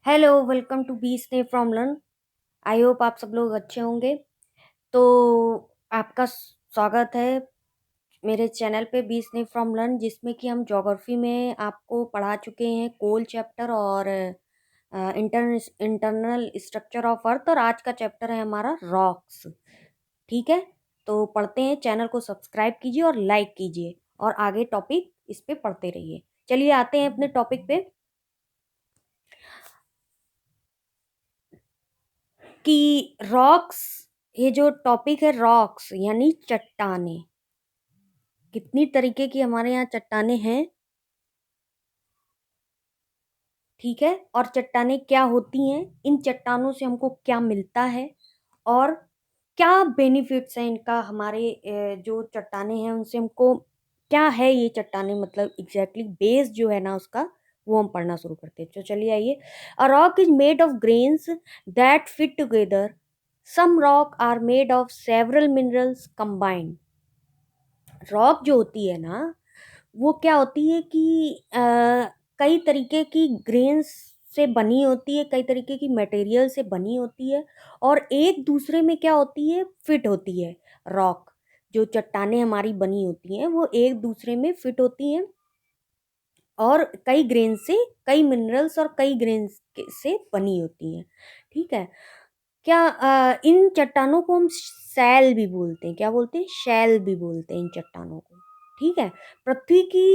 Hello, welcome to B Sneh from learn. I hope आप सब लोग अच्छे होंगे। तो आपका स्वागत है मेरे चैनल पे बी स्ने फ्रॉम लर्न, जिसमें कि हम ज्योग्राफी में आपको पढ़ा चुके हैं कोल चैप्टर और इंटरनल स्ट्रक्चर ऑफ अर्थ, और आज का चैप्टर है हमारा रॉक्स। ठीक है, तो पढ़ते हैं। चैनल को सब्सक्राइब कीजिए और लाइक कीजिए और आगे टॉपिक इस पे पढ़ते रहिए। चलिए आते हैं अपने टॉपिक पे कि रॉक्स, ये जो टॉपिक है रॉक्स यानी चट्टाने, कितनी तरीके की हमारे यहाँ चट्टाने हैं। ठीक है, और चट्टाने क्या होती हैं, इन चट्टानों से हमको क्या मिलता है और क्या बेनिफिट्स हैं इनका हमारे जो चट्टाने हैं उनसे हमको क्या है। ये चट्टाने मतलब एग्जैक्टली बेस जो है ना उसका, वो हम पढ़ना शुरू करते हैं। तो चलिए आइए। A rock is made of grains that fit together. Some rock are made of several minerals combined. Rock जो होती है ना, वो क्या होती है कि कई तरीके की ग्रेन्स से बनी होती है, कई तरीके की मटेरियल से बनी होती है और एक दूसरे में क्या होती है, फिट होती है। रॉक जो चट्टाने हमारी बनी होती हैं वो एक दूसरे में फिट होती हैं और कई ग्रेन से, कई मिनरल्स और कई ग्रेन्स से बनी होती हैं। ठीक है, क्या इन चट्टानों को हम शैल भी बोलते हैं। क्या बोलते हैं? शैल भी बोलते हैं इन चट्टानों को। ठीक है, पृथ्वी की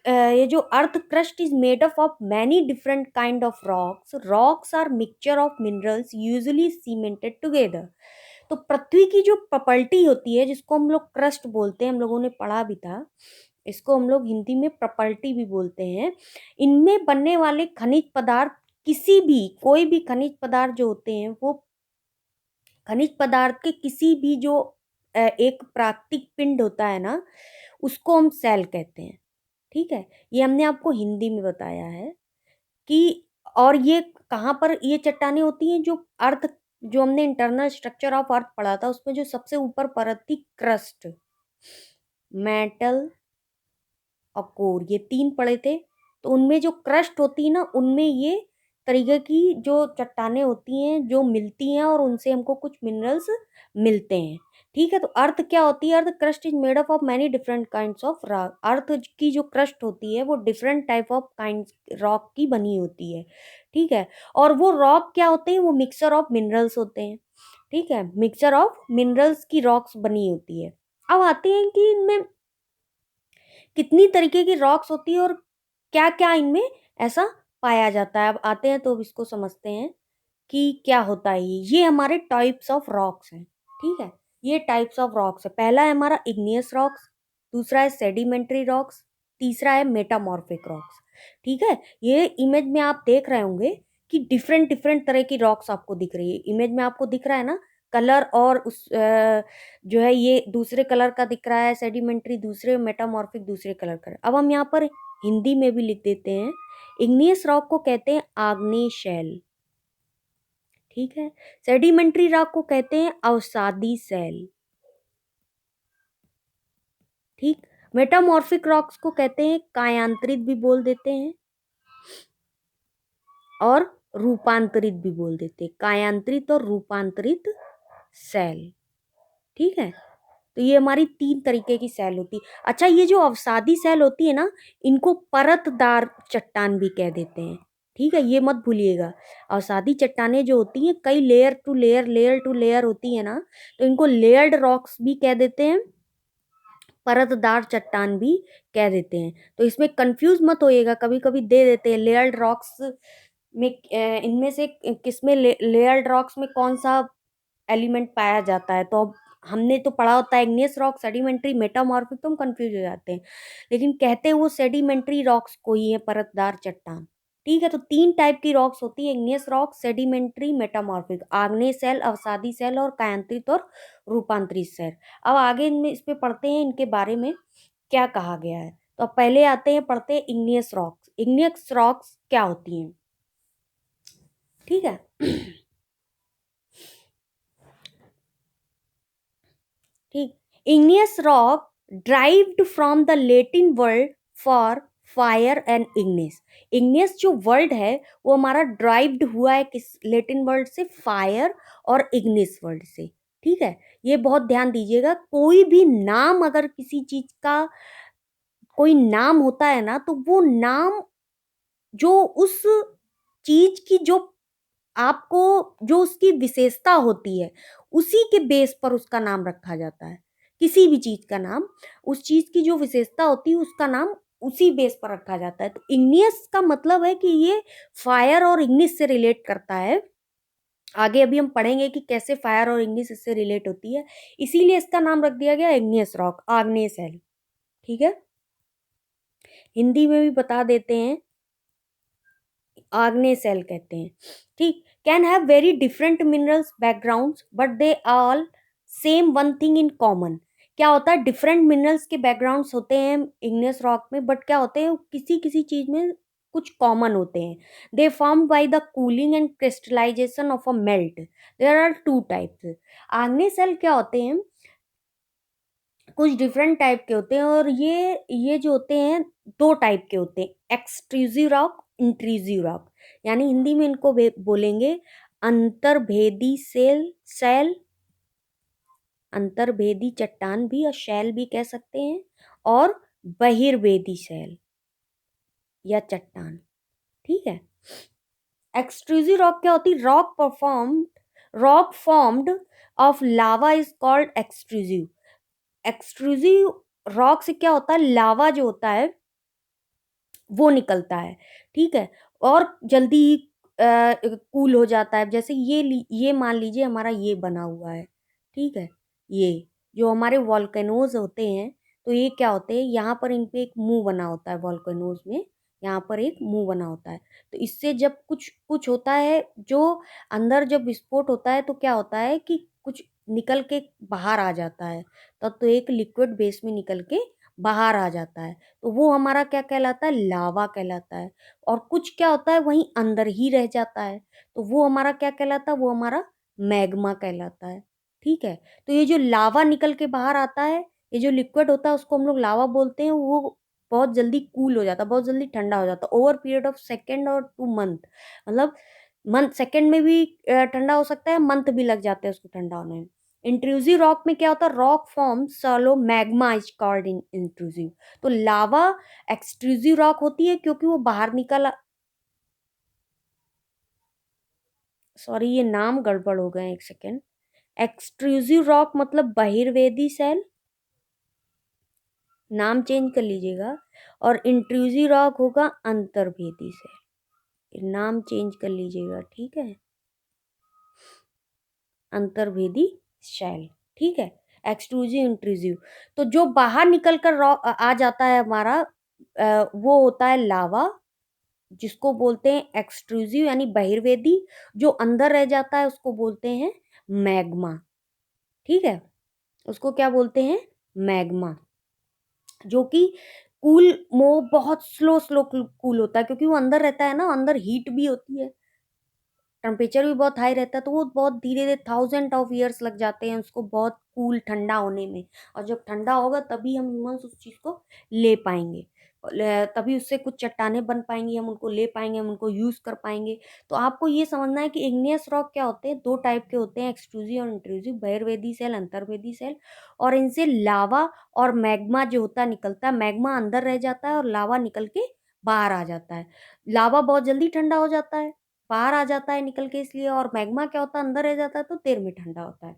ये जो earth crust is made up of many different kind of rocks. Rocks are mixture of minerals usually cemented together. तो पृथ्वी की जो प्रॉपर्टी होती है, जिसको हम लोग क्रस्ट बोलते हैं, हम लोगों ने पढ़ा भी था, इसको हम लोग हिंदी में प्रॉपर्टी भी बोलते हैं। इनमें बनने वाले खनिज पदार्थ, किसी भी कोई भी खनिज पदार्थ जो होते हैं वो खनिज पदार्थ के किसी भी जो एक प्राकृतिक पिंड होता है ना, उसको हम सेल कहते हैं। ठीक है, ये हमने आपको हिंदी में बताया है कि, और ये कहाँ पर ये चट्टानें होती हैं, जो अर्थ, जो हमने इंटरनल स्ट्रक्चर ऑफ अर्थ पढ़ा था उसमें जो सबसे ऊपर परत थी क्रस्ट, मेटल और कोर, ये तीन पड़े थे। तो उनमें जो क्रस्ट होती है ना, उनमें ये तरीके की जो चट्टानें होती हैं जो मिलती हैं और उनसे हमको कुछ मिनरल्स मिलते हैं। ठीक है, तो अर्थ क्या होती है? Earth crust is made up of many different kinds of rock. Earth की जो क्रस्ट होती है वो different type of kind rock की बनी होती है। ठीक है, और वो रॉक क्या होते हैं? वो मिक्सचर ऑफ मिनरल्स होते हैं। ठीक है, मिक्सचर ऑफ मिनरल्स की रॉक्स बनी होती है। अब आते हैं कि इनमें कितनी तरीके की रॉक्स होती है और क्या क्या इनमें ऐसा पाया जाता है। अब आते हैं तो अब इसको समझते हैं कि क्या होता है। ये हमारे टाइप्स ऑफ रॉक्स हैं। ठीक है, ये टाइप्स ऑफ रॉक्स है। पहला है हमारा इग्नियस रॉक्स, दूसरा है सेडिमेंट्री रॉक्स, तीसरा है मेटामॉर्फिक रॉक्स। ठीक है, ये इमेज में आप देख रहे होंगे कि डिफरेंट डिफरेंट तरह की रॉक्स आपको दिख रही है। इमेज में आपको दिख रहा है ना कलर, और उस जो है ये दूसरे कलर का दिख रहा है, सेडिमेंट्री दूसरे, मेटामॉर्फिक दूसरे कलर का। अब हम यहाँ पर हिंदी में भी लिख देते हैं। इग्नियस रॉक को कहते हैं आग्नेय शैल। ठीक है, सेडिमेंट्री रॉक को कहते हैं अवसादी सैल। ठीक, मेटामॉर्फिक रॉक्स को कहते हैं कायांतरित भी बोल देते हैं और रूपांतरित भी बोल देते हैं। कायांतरित और रूपांतरित सैल। ठीक है, तो ये हमारी तीन तरीके की सेल होती है। अच्छा, ये जो अवसादी सेल होती है ना, इनको परतदार चट्टान भी कह देते हैं। ठीक है, ये मत भूलिएगा। अवसादी चट्टानें जो होती हैं कई layer to layer, layer to layer होती है ना, तो इनको लेयर्ड रॉक्स भी कह देते हैं, परतदार चट्टान भी कह देते हैं। तो इसमें कंफ्यूज मत होइएगा, कभी कभी दे देते हैं लेयर्ड रॉक्स में, इनमें से किसमें लेयर्ड रॉक्स में कौन सा एलिमेंट पाया जाता है। तो अब हमने तो पढ़ा होता है इग्नियस रॉक, सेडिमेंट्री, मेटामॉर्फिक, तो हम कंफ्यूज हो जाते हैं, लेकिन कहते हैं वो सेडिमेंट्री रॉक्स को ही है, परतदार चट्टान। ठीक है, तो तीन टाइप की रॉक्स होती है, इग्नियस रॉक, सेडिमेंट्री, मेटामॉर्फिक, आग्नेय सेल, अवसादी सेल और कायांतरित और रूपांतरित सेल। अब आगे इनमें इस पे पढ़ते हैं इनके बारे में क्या कहा गया है। तो अब पहले आते हैं, पढ़ते हैं इग्नियस रॉक्स। इग्नियस रॉक्स क्या होती हैं? ठीक है, ठीक, igneous rock derived from the Latin word for fire and Ignis. Ignis जो वर्ड है वो हमारा ड्राइव्ड हुआ है किस लैटिन वर्ड से, फायर और इग्निस वर्ड से। ठीक है, ये बहुत ध्यान दीजिएगा। कोई भी नाम अगर किसी चीज का कोई नाम होता है ना, तो वो नाम जो उस चीज की जो आपको जो उसकी विशेषता होती है उसी के बेस पर उसका नाम रखा जाता है। किसी भी चीज का नाम, उस चीज की जो विशेषता होती है उसका नाम उसी बेस पर रखा जाता है। तो इग्नियस का मतलब है कि ये फायर और इग्निस से रिलेट करता है। आगे अभी हम पढ़ेंगे कि कैसे फायर और इग्निस इससे रिलेट होती है, इसीलिए इसका नाम रख दिया गया इग्नियस रॉक, आग्नेय शैल। ठीक है, हिंदी में भी बता देते हैं, आग्नेय शैल कहते हैं। ठीक, can have very different minerals backgrounds but they all same one thing in common. क्या होता है, डिफरेंट मिनरल्स के बैकग्राउंड्स होते हैं इग्नियस रॉक में, बट क्या होते हैं किसी किसी चीज में कुछ कॉमन होते हैं। They form by the cooling and crystallization of a melt. There are two types. आग्नेय शैल क्या होते हैं, कुछ डिफरेंट टाइप के होते हैं, और ये जो होते हैं दो टाइप के होते हैं, एक्सट्रूसिव रॉक, इंट्रूसिव रॉक। यानी हिंदी में इनको बोलेंगे अंतर्भेदी शैल, अंतर्भेदी चट्टान भी और शैल भी कह सकते हैं, और बहिर्वेदी शैल या चट्टान। ठीक है, एक्सट्रूसिव रॉक क्या होती, rock formed of lava is called extrusive. Extrusive rock से क्या होता है, लावा जो होता है वो निकलता है। ठीक है, और जल्दी ही कूल हो जाता है। जैसे ये मान लीजिए हमारा ये बना हुआ है। ठीक है, ये जो हमारे वॉल्केनोज होते हैं, तो ये क्या होते हैं, यहाँ पर इन पे एक मुंह बना होता है वॉल्केनोज में, यहाँ पर एक मुंह बना होता है। तो इससे जब कुछ कुछ होता है, जो अंदर जब विस्फोट होता है तो क्या होता है कि कुछ निकल के बाहर आ जाता है, तब तो एक लिक्विड बेस में निकल के बाहर आ जाता है, तो वो हमारा क्या कहलाता है, लावा कहलाता है। और कुछ क्या होता है वहीं अंदर ही रह जाता है, तो वो हमारा क्या कहलाता है, वो हमारा मैग्मा कहलाता है। ठीक है, तो ये जो लावा निकल के बाहर आता है, ये जो लिक्विड होता है उसको हम लोग लावा बोलते हैं, वो बहुत जल्दी कूल हो जाता है, बहुत जल्दी ठंडा हो जाता है, ओवर पीरियड ऑफ सेकेंड और 2 मंथ। मतलब मंथ, सेकेंड में भी ठंडा हो सकता है, मंथ भी लग जाते हैं उसको ठंडा होने में। इंट्रूसिव रॉक में क्या होता है, rock form सॉलो magma is called in intrusive. तो लावा एक्सट्रूसिव रॉक होती है क्योंकि वो बाहर निकल, सॉरी ये नाम गड़बड़ हो गए, एक सेकेंड। एक्सट्रूसिव रॉक मतलब बहिर्वेदी शैल, नाम चेंज कर लीजिएगा, और इंट्रूसिव रॉक होगा अंतर्भेदी शैल, नाम चेंज कर लीजिएगा। ठीक है, अंतर्भेदी शैल। ठीक है, एक्सट्रूसिव इंट्रूसिव। तो जो बाहर निकल कर आ जाता है हमारा, वो होता है लावा, जिसको बोलते हैं एक्सट्रूसिव यानी बहिर्वेदी। जो अंदर रह जाता है उसको बोलते हैं मैग्मा। ठीक है, उसको क्या बोलते हैं, मैग्मा। जो कि कूल मो बहुत स्लो स्लो कूल होता है, क्योंकि वो अंदर रहता है ना, अंदर हीट भी होती है, टेम्परेचर भी बहुत हाई रहता है, तो वो बहुत धीरे धीरे 1000 of years लग जाते हैं उसको बहुत कूल ठंडा होने में। और जब ठंडा होगा तभी हम ह्यूमंस उस चीज को ले पाएंगे, तभी उससे कुछ चट्टानें बन पाएंगी, हम उनको ले पाएंगे, हम उनको यूज कर पाएंगे। तो आपको ये समझना है कि इग्नियस रॉक क्या होते हैं, दो टाइप के होते हैं, एक्सट्रूसिव और इंट्रूसिव, बहिर्वेदी सेल, अंतर्वेदी सेल। और इनसे लावा और मैग्मा जो होता है निकलता है, मैग्मा अंदर रह जाता है और लावा निकल के बाहर आ जाता है। लावा बहुत जल्दी ठंडा हो जाता है, बाहर आ जाता है निकल के इसलिए, और मैग्मा क्या होता है, अंदर रह जाता है तो देर में ठंडा होता है।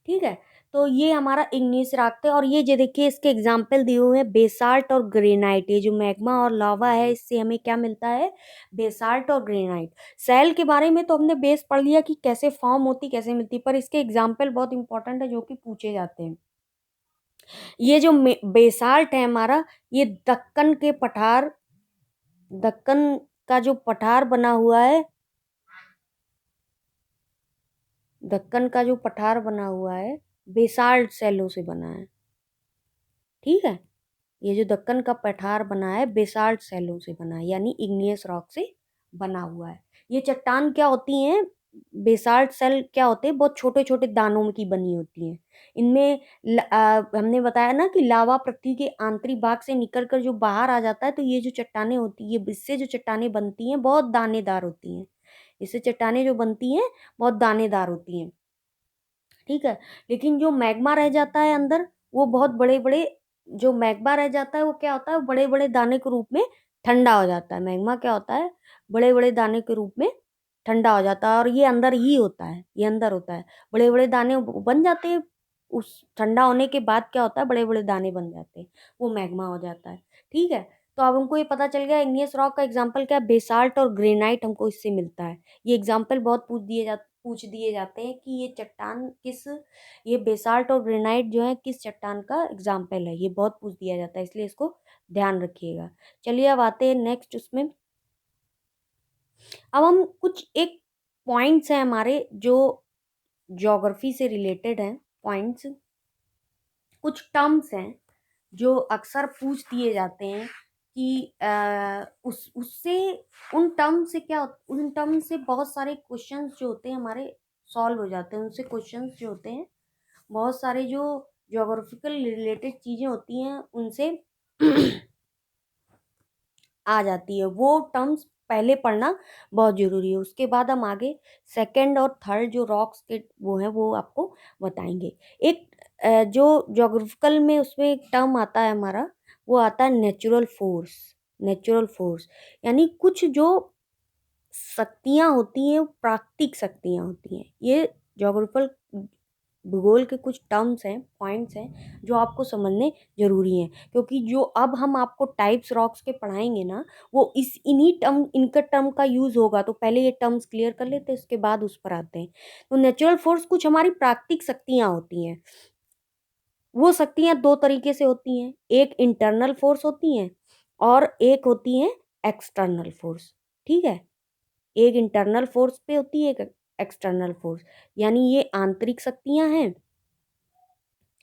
ठीक है, तो ये हमारा इग्नियस रॉक थे। और ये जो देखिए इसके एग्जाम्पल दिए हुए हैं, बेसाल्ट और ग्रेनाइट। ये जो मैग्मा और लावा है इससे हमें क्या मिलता है, बेसाल्ट और ग्रेनाइट। सेल के बारे में तो हमने बेस पढ़ लिया कि कैसे फॉर्म होती, कैसे मिलती, पर इसके एग्जाम्पल बहुत इंपॉर्टेंट है जो कि पूछे जाते हैं। ये जो बेसाल्ट है हमारा, ये दक्कन का जो पठार बना हुआ है, दक्कन का जो पठार बना हुआ है बेसाल्ट सेलों से बना है। ठीक है, ये जो दक्कन का पठार बना है बेसाल्ट सेलों से बना है, यानी इग्नियस रॉक से बना हुआ है। ये चट्टान क्या होती हैं, बेसाल्ट सेल क्या होते हैं, बहुत छोटे छोटे दानों की बनी होती हैं। इनमें हमने बताया ना कि लावा पृथ्वी के आंतरिक भाग से निकल कर जो बाहर आ जाता है, तो ये जो चट्टानें होती है, इससे जो चट्टानें बनती हैं बहुत दानेदार होती हैं। इससे चट्टानें जो बनती हैं बहुत दानेदार होती हैं, ठीक है। लेकिन जो मैग्मा रह जाता है अंदर, वो बहुत बड़े बड़े, जो मैग्मा रह जाता है वो क्या होता है, बड़े बड़े दाने के रूप में ठंडा हो जाता है। मैग्मा क्या होता है, बड़े बड़े दाने के रूप में ठंडा हो जाता है, और ये अंदर ही होता है, ये अंदर होता है। बड़े बड़े दाने बन जाते हैं, उस ठंडा होने के बाद क्या होता है, बड़े बड़े दाने बन जाते हैं, वो मैग्मा हो जाता है, ठीक है। तो अब हमको ये पता चल गया इग्नियस रॉक का एग्जाम्पल क्या है, बेसाल्ट और ग्रेनाइट हमको इससे मिलता है। ये एग्जाम्पल बहुत पूछ दिए जाते हैं कि ये चट्टान किस, ये बेसाल्ट और ग्रेनाइट जो है किस चट्टान का एग्जाम्पल है, ये बहुत पूछ दिया जाता है, इसलिए इसको ध्यान रखिएगा। चलिए अब आते हैं नेक्स्ट उसमें। अब हम कुछ एक पॉइंट्स हैं हमारे जो ज्योग्राफी से रिलेटेड हैं, पॉइंट्स, कुछ टर्म्स हैं जो अक्सर पूछ दिए जाते हैं कि उससे उन टर्म से क्या, उन टर्म से बहुत सारे क्वेश्चंस जो होते हैं हमारे सॉल्व हो जाते हैं। उनसे क्वेश्चंस जो होते हैं, बहुत सारे जो ज्योग्राफिकल रिलेटेड चीजें होती हैं उनसे आ जाती है। वो टर्म्स पहले पढ़ना बहुत जरूरी है, उसके बाद हम आगे सेकंड और थर्ड जो रॉक्स के वो हैं वो आपको बताएंगे। एक जो ज्योग्राफिकल में उसमें एक टर्म आता है हमारा, वो आता है नेचुरल फोर्स। नेचुरल फोर्स यानी कुछ जो शक्तियाँ होती हैं, प्राकृतिक शक्तियाँ होती हैं। ये ज्योग्राफिकल भूगोल के कुछ टर्म्स हैं, पॉइंट्स हैं जो आपको समझने जरूरी हैं, क्योंकि जो अब हम आपको टाइप्स रॉक्स के पढ़ाएंगे ना, वो इस इन्हीं टर्म, इनका टर्म का यूज होगा। तो पहले ये टर्म्स क्लियर कर लेते हैं, उसके बाद उस पर आते हैं। तो नेचुरल फोर्स कुछ हमारी प्राकृतिक शक्तियाँ होती हैं। वो शक्तियाँ दो तरीके से होती हैं, एक इंटरनल फोर्स होती हैं और एक होती हैं एक्सटर्नल फोर्स, ठीक है। एक इंटरनल फोर्स पे होती है, एक एक्सटर्नल फोर्स, यानी ये आंतरिक शक्तियां हैं।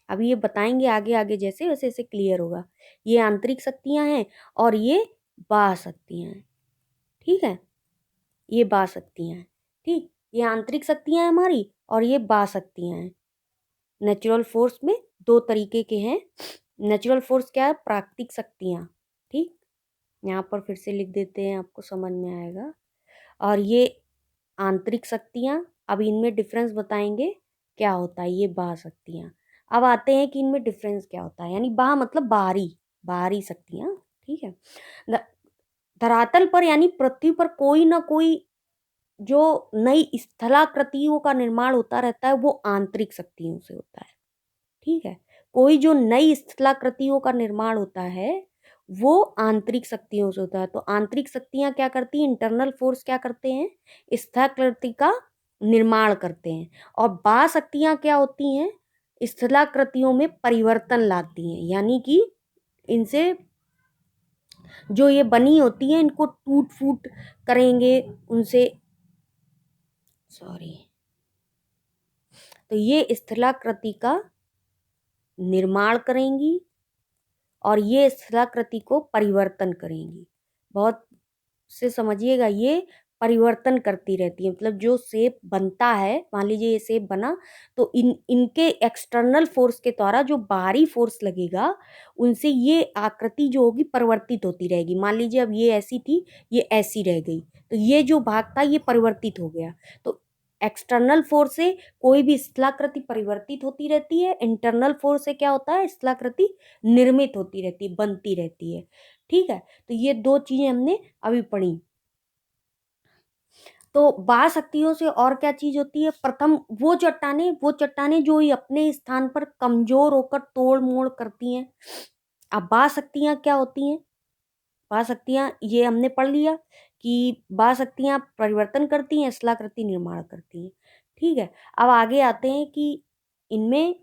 अभी ये बताएंगे आगे आगे, जैसे वैसे वैसे क्लियर होगा। ये आंतरिक शक्तियां हैं और ये बाह्य शक्तियां हैं, ठीक है। ये बाह्य शक्तियां हैं, ठीक। ये आंतरिक शक्तियां हैं हमारी और ये बाह्य शक्तियां हैं। नेचुरल फोर्स में दो तरीके के हैं। नेचुरल फोर्स क्या है, प्राकृतिक शक्तियां, ठीक। यहाँ पर फिर से लिख देते हैं, आपको समझ में आएगा। और ये आंतरिक शक्तियाँ, अब इनमें डिफरेंस बताएंगे क्या होता है, ये बाह्य शक्तियाँ। अब आते हैं कि इनमें डिफरेंस क्या होता है, यानी बाह्य मतलब बाहरी, बाहरी शक्तियाँ, ठीक है। ध- धरातल पर यानी पृथ्वी पर कोई ना कोई जो नई स्थलाकृतियों का निर्माण होता रहता है, वो आंतरिक शक्तियों से होता है, ठीक है। कोई जो नई स्थलाकृतियों का निर्माण होता है वो आंतरिक शक्तियों से होता है। तो आंतरिक शक्तियां क्या करती हैं, इंटरनल फोर्स क्या करते हैं, स्थलाकृति का निर्माण करते हैं। और बाह्य शक्तियां क्या होती हैं, स्थलाकृतियों में परिवर्तन लाती हैं, यानी कि इनसे जो ये बनी होती है इनको टूट फूट करेंगे उनसे, सॉरी, तो ये स्थलाकृति का निर्माण करेंगी और ये स्थलाकृति को परिवर्तन करेंगी। बहुत से समझिएगा, ये परिवर्तन करती रहती है, मतलब जो शेप बनता है, मान लीजिए ये शेप बना, तो इनके एक्सटर्नल फोर्स के द्वारा जो बाहरी फोर्स लगेगा उनसे ये आकृति जो होगी परिवर्तित होती रहेगी। मान लीजिए अब ये ऐसी थी, ये ऐसी रह गई, तो ये जो भाग था ये परिवर्तित हो गया। तो एक्सटर्नल फोर्स से कोई भी स्थलाकृति परिवर्तित होती रहती है, इंटरनल फोर्स से क्या होता है, स्थलाकृति निर्मित होती रहती है, बनती रहती है, ठीक है। तो ये दो चीजें हमने अभी पढ़ी। तो बाह्य शक्तियों से और क्या चीज होती है, प्रथम वो चट्टानें जो ही अपने स्थान पर कमजोर होकर तोड़ मोड़ करती हैं। अब बाह्य शक्तियां क्या होती हैं, बाह्य शक्तियां ये हमने पढ़ लिया कि बाह्य शक्तियां परिवर्तन करती हैं, स्थलाकृति निर्माण करती हैं, ठीक है। अब आगे आते हैं कि इनमें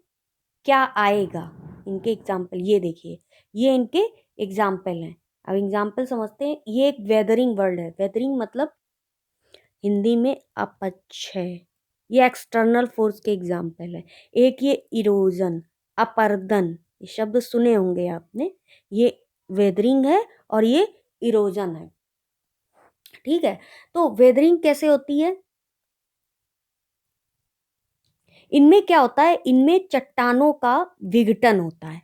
क्या आएगा, इनके एग्जाम्पल ये देखिए, ये इनके एग्जाम्पल हैं। अब एग्जाम्पल समझते हैं। ये एक वेदरिंग वर्ड है, वेदरिंग मतलब हिंदी में अपक्षय, ये एक्सटर्नल फोर्स के एग्जाम्पल है। एक ये इरोजन, अपर्दन, ये शब्द सुने होंगे आपने, ये वेदरिंग है और ये इरोजन है, ठीक है। तो वेदरिंग कैसे होती है, इनमें क्या होता है, इनमें चट्टानों का विघटन होता है।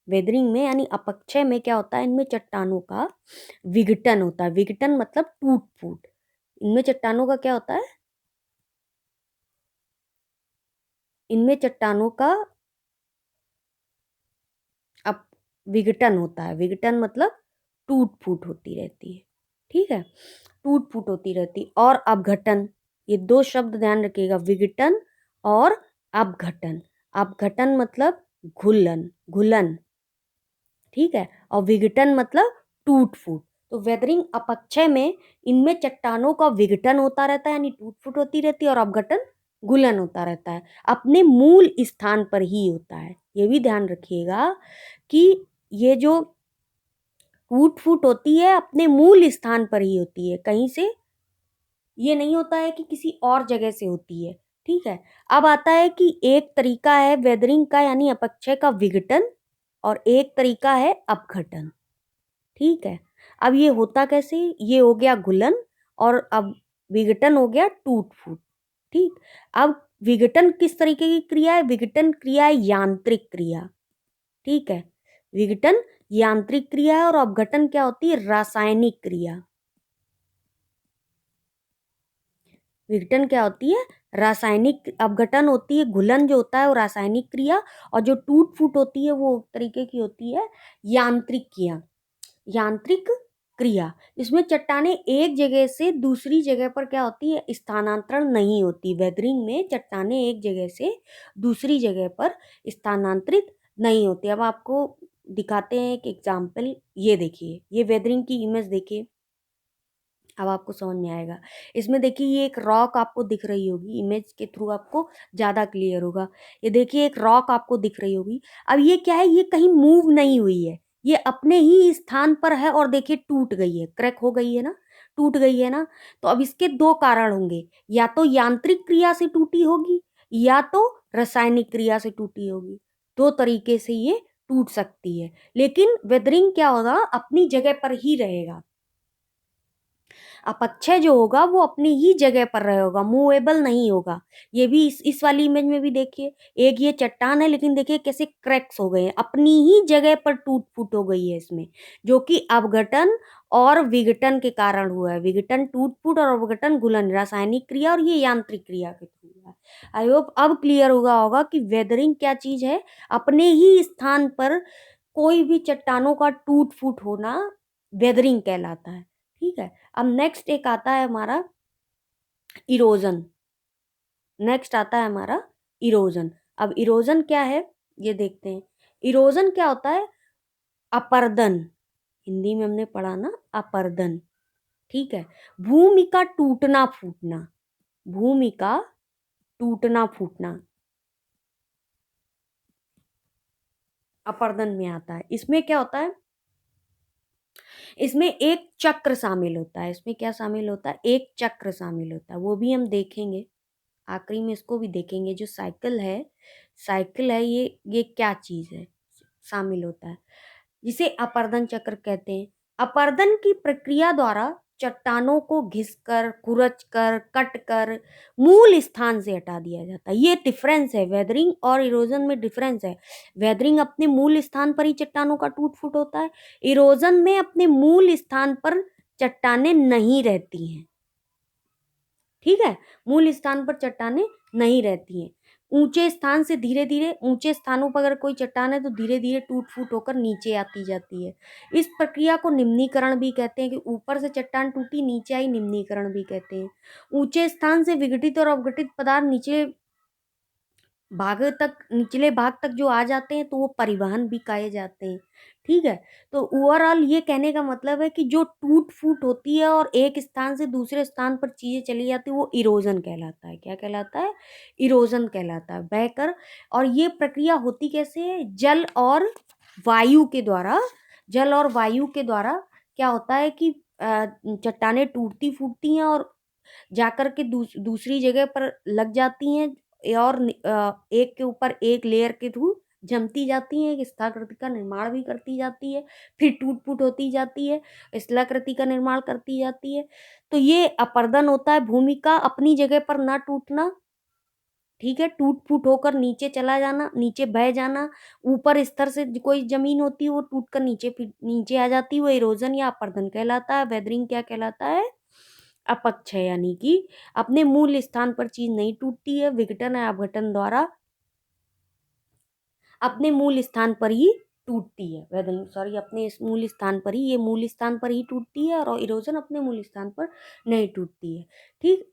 वेदरिंग में यानी अपक्षय में क्या होता है, इनमें चट्टानों का विघटन होता है। विघटन मतलब टूट फूट। इनमें चट्टानों का क्या होता है, इनमें चट्टानों का अप विघटन होता है। विघटन मतलब टूट फूट होती रहती है, ठीक है, टूट फूट होती रहती। और अपघटन, ये दो शब्द ध्यान रखिएगा, विघटन और अपघटन। अपघटन मतलब घुलन, घुलन, ठीक है, और विघटन मतलब टूट फूट। तो वेदरिंग अपक्षय में इनमें चट्टानों का विघटन होता रहता है, यानी टूट फूट होती रहती है, और अपघटन घुलन होता रहता है, अपने मूल स्थान पर ही होता है। ये भी ध्यान रखिएगा कि ये जो टूट फूट होती है अपने मूल स्थान पर ही होती है, कहीं से ये नहीं होता है कि किसी और जगह से होती है, ठीक है। अब आता है कि एक तरीका है वेदरिंग का यानी अपक्षय का विघटन, और एक तरीका है अपघटन, ठीक है। अब ये होता कैसे, ये हो गया घुलन, और अब विघटन हो गया टूट फूट, ठीक। अब विघटन किस तरीके की क्रिया है, विघटन क्रिया है यांत्रिक क्रिया, ठीक है। विघटन यांत्रिक क्रिया है, और अपघटन क्या होती है, रासायनिक क्रिया। विघटन क्या होती है, रासायनिक। अपघटन होती है, घुलन जो होता है वो रासायनिक क्रिया, और जो टूट फूट होती है वो तरीके की होती है यांत्रिक क्रिया, यांत्रिक क्रिया। इसमें चट्टानें एक जगह से दूसरी जगह पर क्या होती है, स्थानांतरण नहीं होती। वेदरिंग में चट्टानें एक जगह से दूसरी जगह पर स्थानांतरित नहीं होती। अब आपको दिखाते हैं एक एग्जाम्पल, ये देखिए, ये वेदरिंग की इमेज देखिए, अब आपको समझ में आएगा। इसमें देखिए ये एक रॉक आपको दिख रही होगी, इमेज के थ्रू आपको ज़्यादा क्लियर होगा। ये देखिए एक रॉक आपको दिख रही होगी। अब ये क्या है, ये कहीं मूव नहीं हुई है, ये अपने ही स्थान पर है, और देखिए टूट गई है, क्रैक हो गई है ना, टूट गई है ना। तो अब इसके दो कारण होंगे, या तो यांत्रिक क्रिया से टूटी होगी, या तो रासायनिक क्रिया से टूटी होगी। दो तरीके से ये टूट सकती है, लेकिन वेदरिंग क्या होगा, अपनी जगह पर ही रहेगा। अपक्षय जो होगा वो अपनी ही जगह पर रहेगा, मूवेबल नहीं होगा। ये भी इस वाली इमेज में भी देखिए, एक ये चट्टान है, लेकिन देखिए कैसे क्रैक्स हो गए हैं, अपनी ही जगह पर टूट फूट हो गई है इसमें, जो कि अपघटन और विघटन के कारण हुआ है। विघटन टूट फूट और अपघटन घुलन रासायनिक क्रिया, और ये यांत्रिक क्रिया के थ्रू हुआ है। आई होप अब क्लियर होगा कि वेदरिंग क्या चीज है, अपने ही स्थान पर कोई भी चट्टानों का टूट फूट होना वेदरिंग कहलाता है, ठीक है। अब नेक्स्ट एक आता है हमारा इरोजन। नेक्स्ट आता है हमारा इरोजन। अब इरोजन क्या है ये देखते हैं। इरोजन क्या होता है, अपर्दन, हिंदी में हमने पढ़ा ना अपर्दन, ठीक है। भूमि का टूटना फूटना, भूमि का टूटना फूटना अपर्दन में आता है। इसमें क्या होता है, इसमें एक चक्र शामिल होता है। इसमें क्या शामिल होता है, एक चक्र शामिल होता है, वो भी हम देखेंगे आखिरी में, इसको भी देखेंगे। जो साइकिल है ये क्या चीज है, शामिल होता है, जिसे अपर्दन चक्र कहते हैं। अपर्दन की प्रक्रिया द्वारा चट्टानों को घिसकर, कुरचकर, कटकर मूल स्थान से हटा दिया जाता है। ये डिफरेंस है, वेदरिंग और इरोजन में डिफरेंस है। वेदरिंग अपने मूल स्थान पर ही चट्टानों का टूट फूट होता है, इरोजन में अपने मूल स्थान पर चट्टानें नहीं रहती हैं, ठीक है। मूल स्थान पर चट्टानें नहीं रहती हैं। ऊंचे स्थान से धीरे धीरे, ऊंचे स्थानों पर अगर कोई चट्टान है तो धीरे धीरे टूट फूट होकर नीचे आती जाती है। इस प्रक्रिया को निम्नीकरण भी कहते हैं, कि ऊपर से चट्टान टूटी नीचे आई, निम्नीकरण भी कहते हैं। ऊंचे स्थान से विघटित और अवघटित पदार्थ निचले भाग तक जो आ जाते हैं तो वो परिवहन भी कहे जाते हैं, ठीक है। तो ओवरऑल ये कहने का मतलब है कि जो टूट फूट होती है और एक स्थान से दूसरे स्थान पर चीजें चली जाती है, वो इरोजन कहलाता है। क्या कहलाता है, इरोजन कहलाता है, बहकर। और ये प्रक्रिया होती कैसे है, वायु के द्वारा जल और वायु के द्वारा क्या होता है कि चट्टानें टूटती फूटती हैं और जाकर के दूसरी जगह पर लग जाती हैं, और एक के ऊपर एक लेयर के थ्रू जमती जाती हैं, एक स्थलाकृति का निर्माण भी करती जाती है, फिर टूट फूट होती जाती है, स्थलाकृति का निर्माण करती जाती है। तो ये अपर्दन होता है, भूमि का अपनी जगह पर ना टूटना, ठीक है, टूट फूट होकर नीचे चला जाना, नीचे बह जाना, ऊपर स्तर से कोई जमीन होती है वो टूट कर नीचे आ जाती है, वो इरोजन या अपरदन कहलाता है। वेदरिंग क्या कहलाता है? अपक्षय, यानी कि अपने मूल स्थान पर चीज नहीं टूटती है, विघटन या अपघटन द्वारा अपने मूल स्थान पर ही टूटती है। वेदरिंग, सॉरी, अपने इस मूल स्थान पर ही, ये मूल स्थान पर ही टूटती है, और इरोजन अपने मूल स्थान पर नहीं टूटती है। ठीक,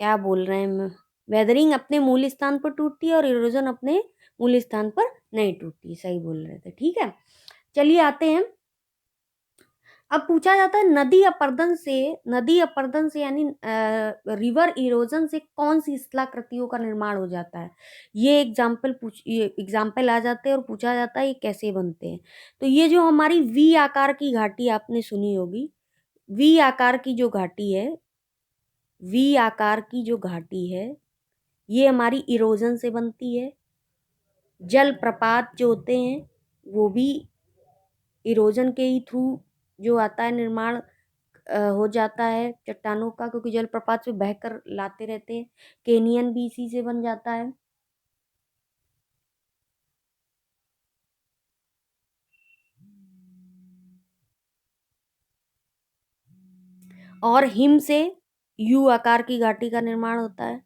क्या बोल रहे हैं? वेदरिंग अपने मूल स्थान पर टूटती है और इरोजन अपने मूल स्थान पर नहीं टूटती, सही बोल रहे थे। ठीक है, चलिए आते हैं। अब पूछा जाता है नदी अपरदन से यानी रिवर इरोजन से कौन सी स्थलाकृतियों का निर्माण हो जाता है। ये एग्जाम्पल आ जाते हैं और पूछा जाता है ये कैसे बनते हैं। तो ये जो हमारी वी आकार की घाटी आपने सुनी होगी, वी आकार की जो घाटी है, वी आकार की जो घाटी है, ये हमारी इरोजन से बनती है। जल प्रपात जो होते हैं वो भी इरोजन के ही थ्रू जो आता है निर्माण हो जाता है चट्टानों का, क्योंकि जलप्रपात से बहकर लाते रहते हैं। केनियन भी इसी से बन जाता है। और हिम से यू आकार की घाटी का निर्माण होता है।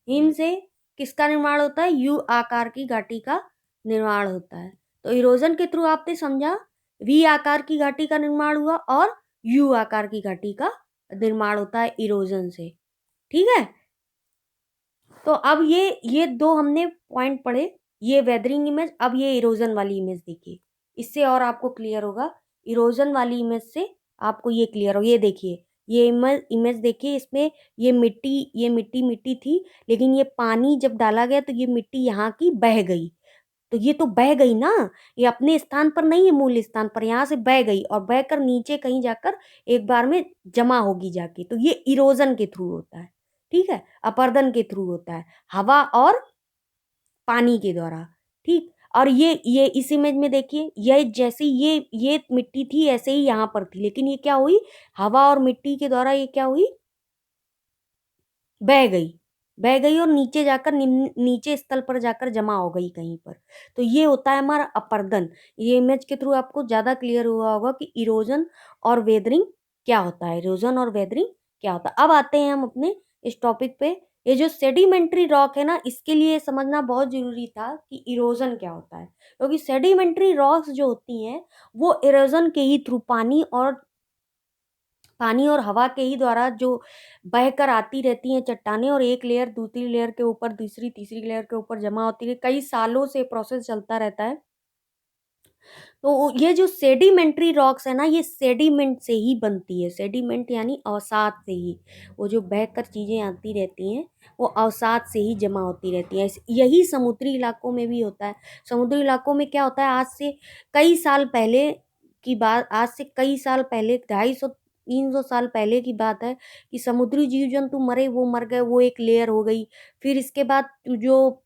हिम से किसका निर्माण होता है? यू आकार की घाटी का निर्माण होता है। तो इरोजन के थ्रू आपने समझा वी आकार की घाटी का निर्माण हुआ और यू आकार की घाटी का निर्माण होता है इरोजन से। ठीक है, तो अब ये दो हमने पॉइंट पढ़े, ये वेदरिंग इमेज। अब ये इरोजन वाली इमेज देखिए, इससे और आपको क्लियर होगा। इरोजन वाली इमेज से आपको ये क्लियर हो, ये देखिए, ये इमेज देखिए, इसमें ये मिट्टी थी, लेकिन ये पानी जब डाला गया तो ये मिट्टी यहाँ की बह गई। तो ये तो बह गई ना, ये अपने स्थान पर नहीं है, मूल स्थान पर, यहाँ से बह गई और बहकर नीचे कहीं जाकर एक बार में जमा होगी जाके। तो ये इरोजन के थ्रू होता है। ठीक है, अपर्दन के थ्रू होता है, हवा और पानी के द्वारा। ठीक, और ये इस इमेज में देखिए, ये जैसे ये मिट्टी थी ऐसे ही यहाँ पर थी, लेकिन ये क्या हुई, हवा और मिट्टी के द्वारा ये क्या हुई, बह गई। बह गई और नीचे जाकर नीचे स्थल पर जाकर जमा हो गई कहीं पर। तो ये होता है हमारा अपर्दन। ये इमेज के थ्रू आपको ज्यादा क्लियर हुआ होगा कि इरोजन और वेदरिंग क्या होता है, इरोजन और वेदरिंग क्या होता है। अब आते हैं हम अपने इस टॉपिक पे। ये जो सेडिमेंट्री रॉक है ना, इसके लिए समझना बहुत जरूरी था कि इरोजन क्या होता है, क्योंकि सेडिमेंट्री रॉक्स जो होती हैं वो इरोजन के ही थ्रू, पानी और हवा के ही द्वारा जो बहकर आती रहती हैं चट्टानें, और एक लेयर दूसरी लेयर के ऊपर, दूसरी तीसरी लेयर के ऊपर जमा होती है, कई सालों से प्रोसेस चलता रहता है। तो ये जो सेडिमेंट्री रॉक्स है ना, ये सेडिमेंट से ही बनती है। सेडिमेंट यानी अवसाद से ही, वो जो बहकर चीजें आती रहती हैं वो अवसाद से ही जमा होती रहती हैं। यही समुद्री इलाकों में भी होता है। समुद्री इलाकों में क्या होता है, आज से कई साल पहले की बात, आज से कई साल पहले, 250-300 साल पहले की बात है, कि समुद्री जीव जंतु मरे, वो मर गए, वो एक लेयर हो गई। फिर इसके बाद जो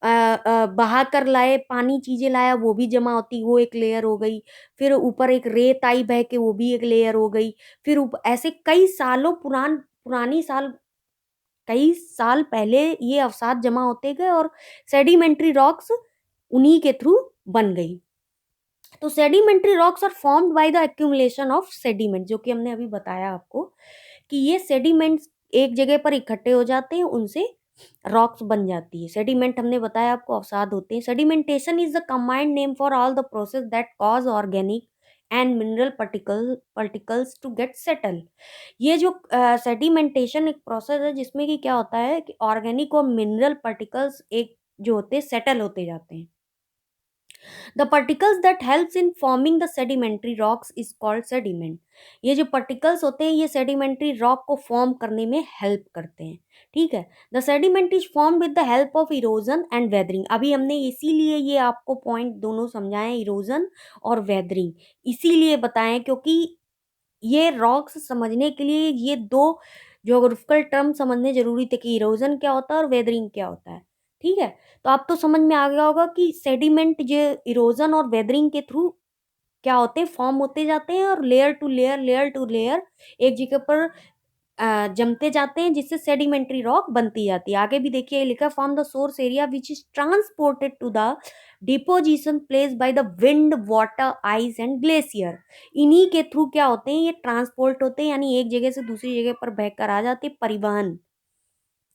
बहा कर लाए पानी, चीजें लाया, वो भी जमा होती, वो एक लेयर हो गई। फिर ऊपर एक रेत आई बह के, वो भी एक लेयर हो गई। फिर ऐसे कई सालों पुरानी साल, कई साल पहले ये अवसाद जमा होते गए और सेडिमेंट्री रॉक्स उन्हीं के थ्रू बन गई। तो sedimentary rocks are formed by the accumulation of sediment, जो कि हमने अभी बताया आपको कि ये सेडिमेंट्स एक जगह पर इकट्ठे हो जाते हैं, उनसे रॉक्स बन जाती है। सेडिमेंट हमने बताया आपको अवसाद होते हैं। Sedimentation is the combined name for all the process that cause organic and mineral particles to get settle. ये जो सेडिमेंटेशन एक प्रोसेस है जिसमें कि क्या होता है कि ऑर्गेनिक और मिनरल पार्टिकल्स एक जो होते हैं सेटल होते जाते हैं। The particles that helps in forming the sedimentary rocks is called sediment. ये जो particles होते हैं ये sedimentary rock को form करने में help करते हैं। ठीक है, the sediment is formed with the help of erosion and weathering. अभी हमने इसीलिए ये आपको point दोनों समझाए, erosion और weathering, इसीलिए बताएं क्योंकि ये रॉक्स समझने के लिए ये दो ज्योग्राफिकल टर्म समझने जरूरी थे कि इरोजन क्या होता है और वेदरिंग क्या होता है। ठीक है, तो आप तो समझ में आ गया होगा कि सेडिमेंट जो इरोजन और वेदरिंग के थ्रू क्या होते हैं, फॉर्म होते जाते हैं और लेयर टू लेयर एक जगह पर जमते जाते हैं, जिससे सेडिमेंट्री रॉक बनती जाती है। आगे भी देखिए लिखा, from the source area which is transported to the deposition place by the wind, water, ice and glacier. इन्हीं के थ्रू क्या होते हैं, ये ट्रांसपोर्ट होते हैं, यानी एक जगह से दूसरी जगह पर बहकर आ जाते, परिवहन,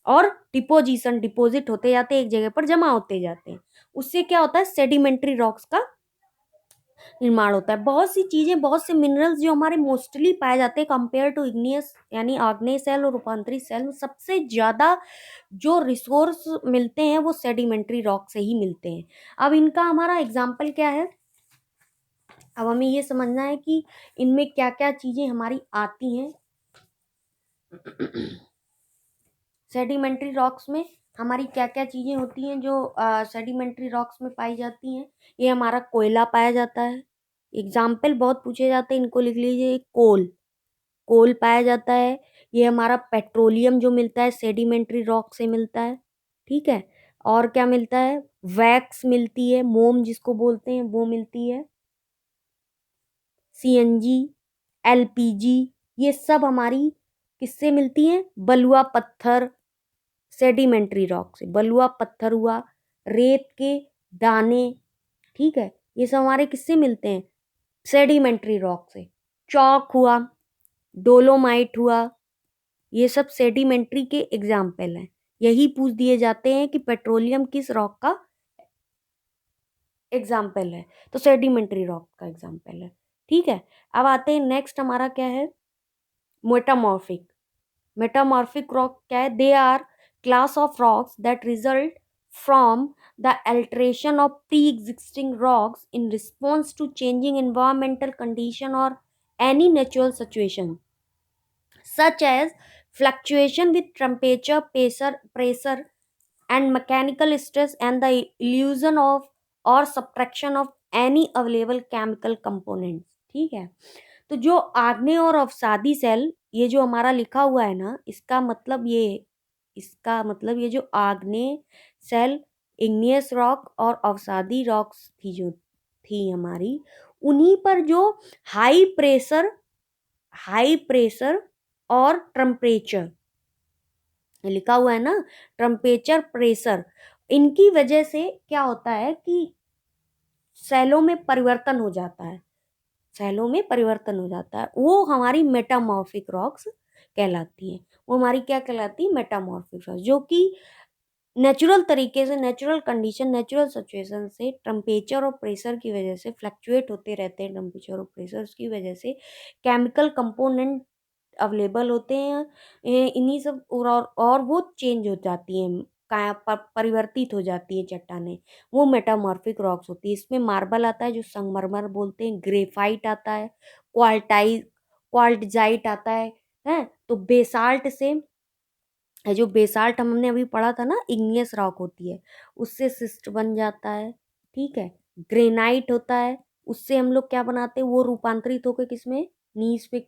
और डिपोजिशन, डिपोजिट होते जाते, एक जगह पर जमा होते जाते हैं। उससे क्या होता है, सेडिमेंट्री रॉक्स का निर्माण होता है। बहुत सी चीजें, बहुत से मिनरल्स जो हमारे मोस्टली पाए जाते हैं कंपेयर टू इग्नियस यानी आग्नेय सेल और रूपांतरित सेल, में सबसे ज्यादा जो रिसोर्स मिलते हैं वो सेडिमेंट्री रॉक से ही मिलते हैं। अब इनका हमारा एग्जाम्पल क्या है, अब हमें ये समझना है कि इनमें क्या क्या चीजें हमारी आती हैं। सेडिमेंट्री रॉक्स में हमारी क्या क्या चीजें होती हैं जो सेडिमेंट्री रॉक्स में पाई जाती हैं। ये हमारा कोयला पाया जाता है, एग्जाम्पल बहुत पूछे जाते हैं, इनको लिख लीजिए। कोल, कोल पाया जाता है। ये हमारा पेट्रोलियम जो मिलता है सेडिमेंट्री रॉक से मिलता है, ठीक है। और क्या मिलता है, वैक्स मिलती है, मोम जिसको बोलते हैं वो मिलती है, सीएनजी, एलपीजी, ये सब हमारी किससे मिलती हैं, बलुआ पत्थर, सेडिमेंट्री रॉक से। बलुआ पत्थर हुआ, रेत के दाने, ठीक है, ये सब हमारे किससे मिलते हैं, सेडिमेंट्री रॉक से। चौक हुआ, डोलोमाइट हुआ, ये सब सेडिमेंट्री के एग्जाम्पल हैं। यही पूछ दिए जाते हैं कि पेट्रोलियम किस रॉक का एग्जाम्पल है, तो सेडिमेंट्री रॉक का एग्जाम्पल है, ठीक है। अब आते हैं नेक्स्ट, हमारा क्या है, मेटामॉर्फिक। मेटामॉर्फिक रॉक क्या है, they are class of rocks that result from the alteration of pre-existing rocks in response to changing environmental condition or any natural situation, such as fluctuation with temperature, pressure and mechanical stress, and the illusion of or subtraction of any available chemical components, ठीक है। तो जो आग्नेय और अवसादी cell, ये जो हमारा लिखा हुआ है ना, इसका मतलब ये जो आग्नेय सेल, इग्नियस रॉक और अवसादी रॉक्स थी जो थी हमारी, उन्हीं पर जो हाई प्रेशर और टेम्परेचर लिखा हुआ है ना, टेम्परेचर, प्रेशर, इनकी वजह से क्या होता है कि सेलों में परिवर्तन हो जाता है, सेलों में परिवर्तन हो जाता है, वो हमारी मेटामॉर्फिक रॉक्स कहलाती हैं। वो हमारी क्या कहलाती है, मेटामॉर्फिक रॉक्स, जो कि नेचुरल तरीके से, नेचुरल कंडीशन, नेचुरल सिचुएशन से टेम्परेचर और प्रेशर की वजह से फ्लक्चुएट होते रहते हैं, टेम्परेचर और प्रेशर की वजह से केमिकल कंपोनेंट अवेलेबल होते हैं, इन्हीं सब, और वो चेंज हो जाती हैं, परिवर्तित हो जाती है चट्टानें, वो मेटामॉर्फिक रॉक्स होती है। इसमें मार्बल आता है जो संगमरमर बोलते हैं, ग्रेफाइट आता है, क्वार्टजाइट आता है, तो बेसाल्ट से, जो बेसाल्ट हमने अभी पढ़ा था ना, इग्नियस रॉक होती है, उससे सिस्ट बन जाता है, ठीक है। ग्रेनाइट होता है, उससे हम लोग क्या बनाते हैं, वो रूपांतरित होकर किसमें, नीस पे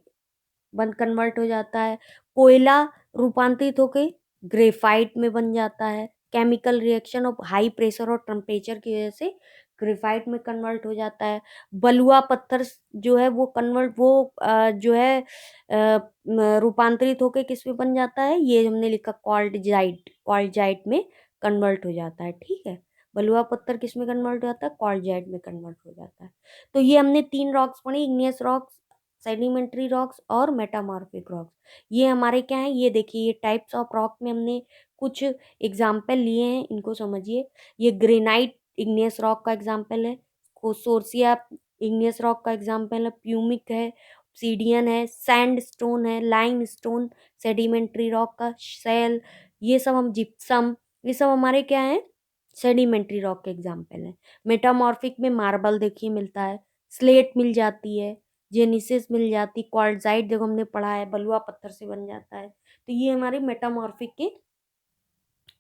बन कन्वर्ट हो जाता है। कोयला रूपांतरित होकर ग्रेफाइट में बन जाता है, chemical reaction of high pressure और टेम्परेचर की वजह से ग्रेफाइट में कन्वर्ट हो जाता है। बलुआ पत्थर जो है वो जो है रूपांतरित होकर किस में बन जाता है, ये हमने लिखा क्वार्टजाइट में कन्वर्ट हो जाता है, ठीक है। बलुआ पत्थर किस में कन्वर्ट हो जाता है, क्वार्टजाइट में कन्वर्ट हो जाता है। तो ये हमने 3 रॉक्स पढ़ी, इग्नियस रॉक्स, सेडिमेंट्री रॉक्स और मेटामॉर्फिक रॉक्स। ये हमारे क्या है, ये देखिए, ये टाइप्स ऑफ रॉक में हमने कुछ एग्जाम्पल लिए हैं, इनको समझिए। ये ग्रेनाइट इग्नियस रॉक का एग्जाम्पल है, कोसोर्सिया इग्नियस रॉक का एग्जाम्पल है, प्यूमिक है, ऑब्सीडियन है, सैंडस्टोन है, लाइमस्टोन सेडिमेंट्री रॉक का सेल, ये सब हम जिप्सम, ये सब हमारे क्या है, सेडिमेंट्री रॉक के एग्जाम्पल है। मेटामॉर्फिक में मार्बल देखिए मिलता है, स्लेट मिल जाती है, जेनिसिस मिल जाती, क्वार्टजाइट जो हमने पढ़ा है बलुआ पत्थर से बन जाता है, तो ये हमारे मेटामॉर्फिक के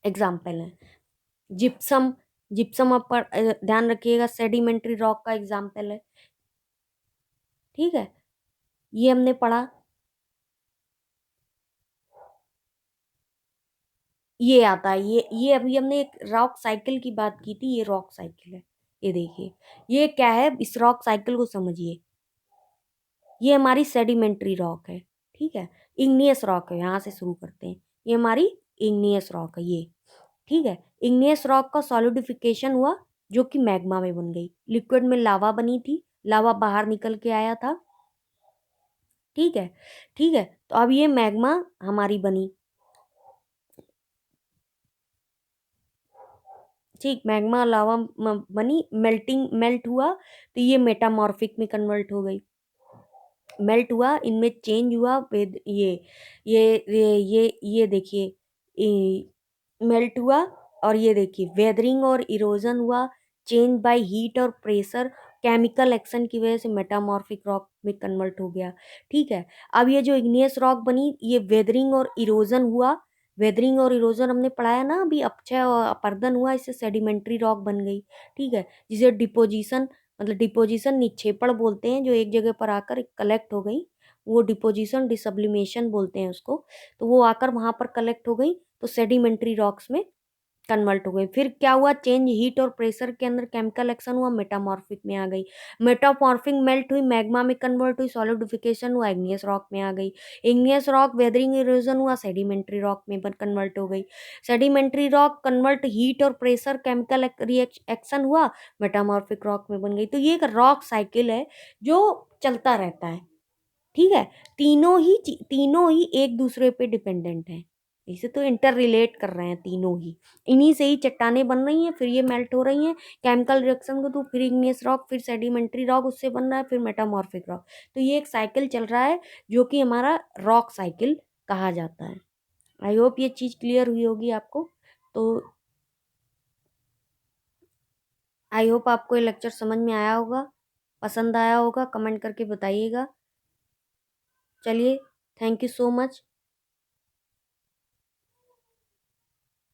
एग्जाम्पल हैं। जिप्सम, जिप्सम आप ध्यान रखिएगा, सेडिमेंट्री रॉक का एग्जाम्पल है, ठीक है, ये हमने पढ़ा। ये आता है, ये अभी हमने एक रॉक साइकिल की बात की थी, ये रॉक साइकिल है, ये देखिए, ये क्या है, इस रॉक साइकिल को समझिए, ये हमारी सेडिमेंट्री रॉक है, ठीक है। इग्नियस रॉक है, यहाँ से शुरू करते हैं। ये हमारी इग्नियस रॉक है ये, ठीक है। इग्नियस रॉक का सॉलिडिफिकेशन हुआ जो कि मैग्मा में बन गई। लिक्विड में लावा बनी थी, लावा बाहर निकल के आया था, ठीक है। ठीक है, तो अब ये मैग्मा हमारी बनी, ठीक। मैग्मा लावा बनी, मेल्ट हुआ तो ये मेटामॉर्फिक में कन्वर्ट हो गई। मेल्ट हुआ, इनमें चेंज हुआ विद ये देखिए, मेल्ट हुआ, और ये देखिए वेदरिंग और इरोजन हुआ, चेंज बाय हीट और प्रेशर, केमिकल एक्शन की वजह से मेटामॉर्फिक रॉक में कन्वर्ट हो गया, ठीक है। अब ये जो इग्नियस रॉक बनी, ये वेदरिंग और इरोजन हुआ, वेदरिंग और इरोजन हमने पढ़ाया ना अभी, अपक्षय और अपर्दन हुआ, इससे सेडिमेंट्री रॉक बन गई, ठीक है। जिसे डिपोजिशन, मतलब डिपोजिशन निक्षेपण बोलते हैं, जो एक जगह पर आकर कलेक्ट हो गई, वो डिपोजिशन डिसब्लिमेशन बोलते हैं उसको। तो वो आकर वहां पर कलेक्ट हो गई, तो सेडिमेंट्री रॉक्स में कन्वर्ट हो गई। फिर क्या हुआ, चेंज हीट और प्रेशर के अंदर केमिकल एक्शन हुआ, मेटामॉर्फिक में आ गई। मेटामॉर्फिक मेल्ट हुई, मैग्मा में कन्वर्ट हुई, सॉलिडिफिकेशन हुआ, इग्नियस रॉक में आ गई। इग्नियस रॉक वेदरिंग इरोजन हुआ, सेडिमेंट्री रॉक में कन्वर्ट हो गई। सेडिमेंट्री रॉक कन्वर्ट, हीट और प्रेशर केमिकल एक्शन हुआ, मेटामॉर्फिक रॉक में बन गई। तो ये एक रॉक साइकिल है जो चलता रहता है, ठीक है। तीनों ही एक दूसरे पे डिपेंडेंट है, इसे तो इंटर रिलेट कर रहे हैं तीनों ही। इन्हीं से ही चट्टानें बन रही हैं, फिर ये मेल्ट हो रही हैं केमिकल रिएक्शन को, तो फिर इग्नियस रॉक, फिर सेडिमेंट्री रॉक उससे बन रहा है, फिर मेटामॉर्फिक रॉक। तो ये एक साइकिल चल रहा है जो कि हमारा रॉक साइकिल कहा जाता है। आई होप ये चीज क्लियर हुई होगी आपको। तो आई होप आपको ये लेक्चर समझ में आया होगा, पसंद आया होगा, कमेंट करके बताइएगा। चलिए, thank you so much,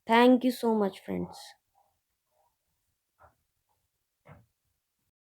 thank you so much friends.